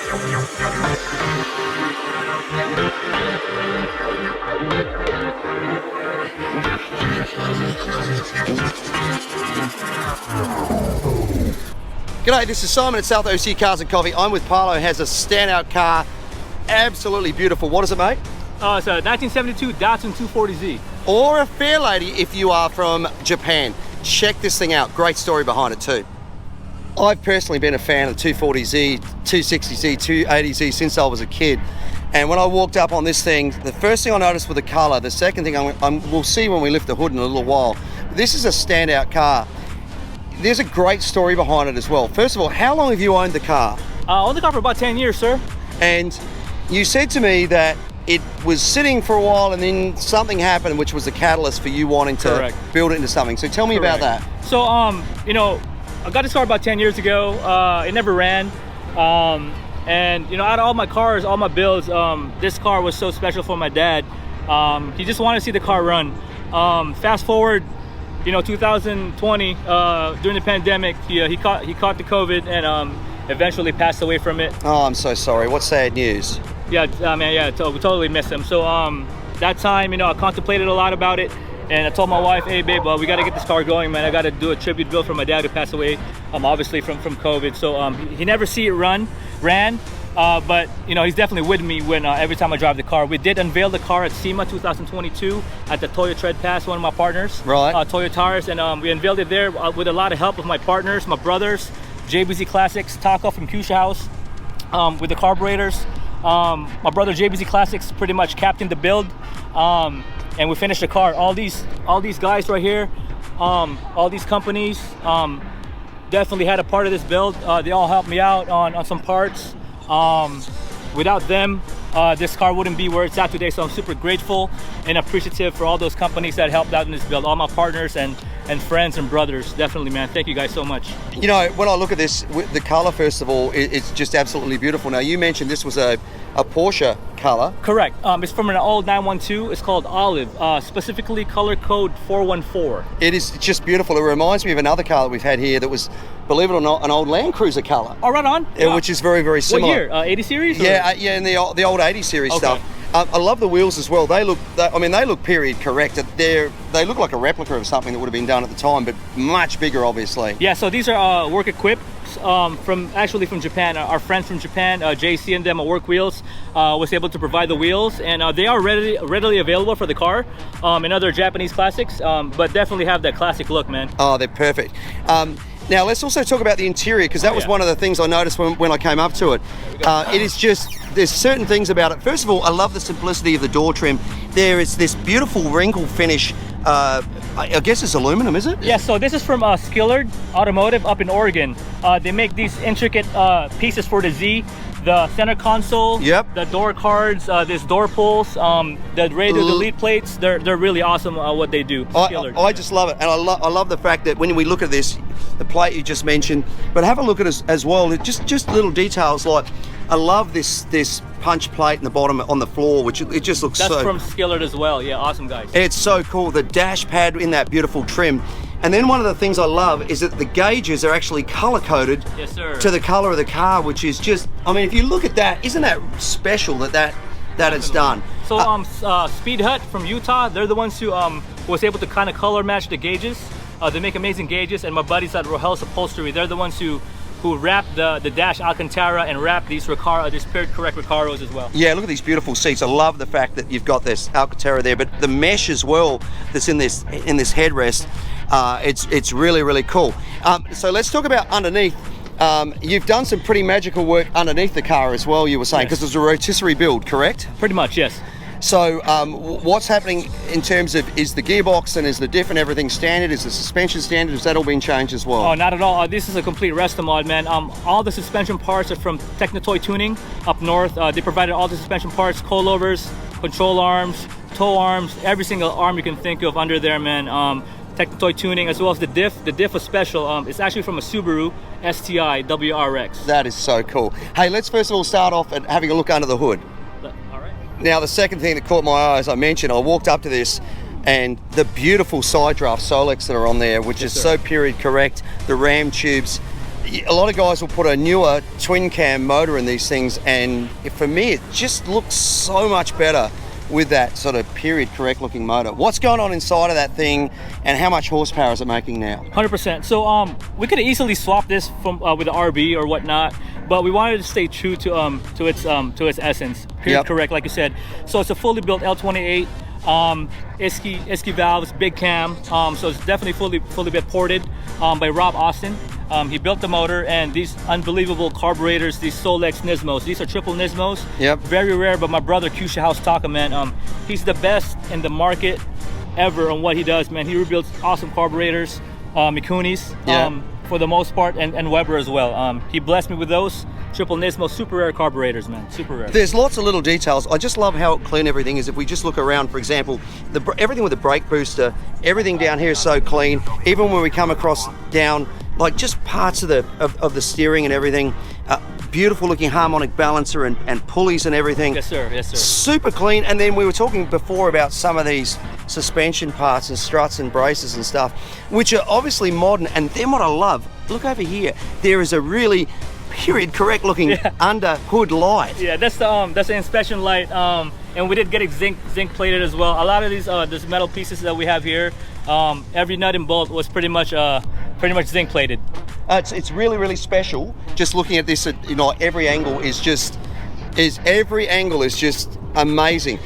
G'day, this is Simon at South OC Cars and Coffee. I'm with Paolo, has a standout car, absolutely beautiful. What is it, mate? It's a 1972 Datsun 240Z. Or a fair lady if you are from Japan. Check this thing out, great story behind it too. I've personally been a fan of 240Z, 260Z, 280Z since I was a kid. And when I walked up on this thing, the first thing I noticed was the color. The second thing we'll see when we lift the hood in a little while. This is a standout car. There's a great story behind it as well. First of all, how long have you owned the car? I owned the car for about 10 years, sir. And you said to me that it was sitting for a while and then something happened which was the catalyst for you wanting to build it into something. So tell me about that. So, you know, I got this car about 10 years ago. It never ran. And, you know, out of all my cars, all my builds, this car was so special for my dad. He just wanted to see the car run. Fast forward, you know, 2020, during the pandemic, he caught the COVID and eventually passed away from it. Oh, I'm so sorry. What sad news. Yeah, man, yeah, we totally miss him. So that time, you know, I contemplated a lot about it, and I told my wife, hey, babe, we got to get this car going, man. I got to do a tribute build for my dad who passed away, obviously from COVID. So he never see it ran, but, you know, he's definitely with me when every time I drive the car. We did unveil the car at SEMA 2022 at the Toyo Tread Pass, one of my partners, Toyo Tires, and we unveiled it there with a lot of help of my partners, my brothers, JBZ Classics, Taco from Kusha House, with the carburetors. My brother JBZ Classics pretty much captained the build, and we finished the car. All these guys right here, all these companies definitely had a part of this build. They all helped me out on some parts. Without them, this car wouldn't be where it's at today. So I'm super grateful and appreciative for all those companies that helped out in this build, all my partners and friends and brothers. Definitely, man. Thank you guys so much. You know, when I look at this, the color, first of all, it's just absolutely beautiful. Now, you mentioned this was a Porsche color. Correct. It's from an old 912. It's called Olive, specifically color code 414. It's just beautiful. It reminds me of another car that we've had here that was, believe it or not, an old Land Cruiser color. Oh, right on. Yeah, which is very, very similar. What year? 80 series? Or? Yeah, in the old 80 series stuff. I love the wheels as well. They look period correct. They look like a replica of something that would have been done at the time, but much bigger, obviously. Yeah, so these are work equipped from Japan. Our friends from Japan, JC and them at Work Wheels, was able to provide the wheels, and they are readily available for the car and other Japanese classics, but definitely have that classic look, man. Oh, they're perfect. Now, let's also talk about the interior, because that was one of the things I noticed when I came up to it. It is just, there's certain things about it. First of all, I love the simplicity of the door trim. There is this beautiful wrinkle finish. I guess it's aluminum, is it? Yeah, so this is from Skillard Automotive up in Oregon. They make these intricate pieces for the Z. The center console, the door cards, this door pulls, the radio delete plates, they're really awesome what they do. I just love it, and I love the fact that when we look at this, the plate you just mentioned, but have a look at it as well, just little details like, I love this punch plate in the bottom on the floor, which it just looks That's from Skillard as well. Yeah, awesome guys. It's so cool. The dash pad in that beautiful trim. And then one of the things I love is that the gauges are actually color-coded to the color of the car, which is just, I mean, if you look at that, isn't that special that it's done? So Speed Hut from Utah, they're the ones who was able to kind of color match the gauges. They make amazing gauges, and my buddies at Rohel's Upholstery, they're the ones who wrap the dash Alcantara and wrap these period correct Recaros as well. Yeah, look at these beautiful seats. I love the fact that you've got this Alcantara there, but the mesh as well that's in this headrest. It's really, really cool. So let's talk about underneath. You've done some pretty magical work underneath the car as well, you were saying, because it's a rotisserie build, correct? Pretty much, yes. So what's happening in terms of, is the gearbox and is the diff and everything standard? Is the suspension standard? Has that all been changed as well? Oh, not at all. This is a complete resto mod, man. All the suspension parts are from Technotoy Tuning up north. They provided all the suspension parts, coilovers, control arms, tow arms, every single arm you can think of under there, man. Technotoy Tuning, as well as the diff. The diff was special. It's actually from a Subaru STI WRX. That is so cool. Hey, let's first of all start off at having a look under the hood. All right. Now, the second thing that caught my eye, as I mentioned, I walked up to this, and the beautiful side draft Solex that are on there, which is so period correct, the ram tubes. a lot of guys will put a newer twin cam motor in these things, and for me it just looks so much better with that sort of period correct looking motor. What's going on inside of that thing, and how much horsepower is it making now? 100%. So we could have easily swapped this from with the RB or whatnot, but we wanted to stay true to its essence. Period correct, like you said. So it's a fully built L28. Isky valves, big cam, so it's definitely fully bit ported by Rob Austin. He built the motor, and these unbelievable carburetors, these Solex Nismos, these are triple Nismos. Yep. Very rare, but my brother Kusha House Taka, man, he's the best in the market ever on what he does, man. He rebuilds awesome carburetors, Mikunis, for the most part, and Weber as well. He blessed me with those triple Nismo super rare carburetors, man, super rare. There's lots of little details. I just love how clean everything is. If we just look around, for example, everything with the brake booster, everything down here is so clean. Even when we come across down, like just parts of the steering and everything, beautiful looking harmonic balancer and pulleys and everything. Yes sir, yes sir. Super clean. And then we were talking before about some of these suspension parts and struts and braces and stuff, which are obviously modern. And then what I love, look over here, there is a really period correct looking under hood light. Yeah, that's the inspection light, and we did get it zinc plated as well. A lot of these metal pieces that we have here, every nut and bolt was pretty much zinc plated. It's really special. Just looking at this, you know, every angle is just amazing.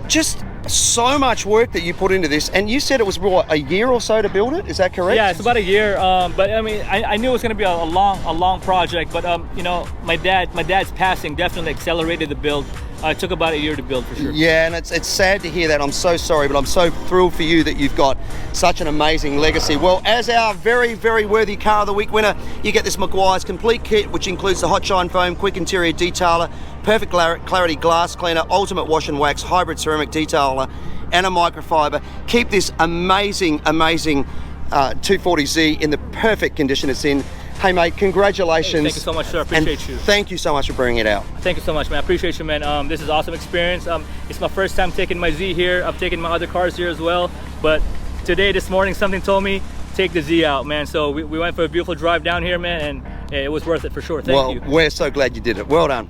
Just so much work that you put into this, and you said it was what, a year or so to build it, is that correct? Yeah, it's about a year, but I mean I knew it was going to be a long project, but you know, my dad's passing definitely accelerated the build. It took about a year to build for sure. Yeah, and it's sad to hear that. I'm so sorry, but I'm so thrilled for you that you've got such an amazing legacy. Well, as our very worthy car of the week winner, you get this Meguiar's complete kit, which includes the hot shine foam, quick interior detailer, perfect clarity glass cleaner, ultimate wash and wax, hybrid ceramic detailer, and a microfiber. Keep this amazing 240Z in the perfect condition it's in. Hey mate, congratulations. Thank you so much, sir. Appreciate you. Thank you so much for bringing it out. Thank you so much, man. I appreciate you, man. This is awesome experience. It's my first time taking my Z here. I've taken my other cars here as well, but this morning, something told me take the Z out, man. So we went for a beautiful drive down here, man, and it was worth it for sure. Thank you. Well, we're so glad you did it. Well done.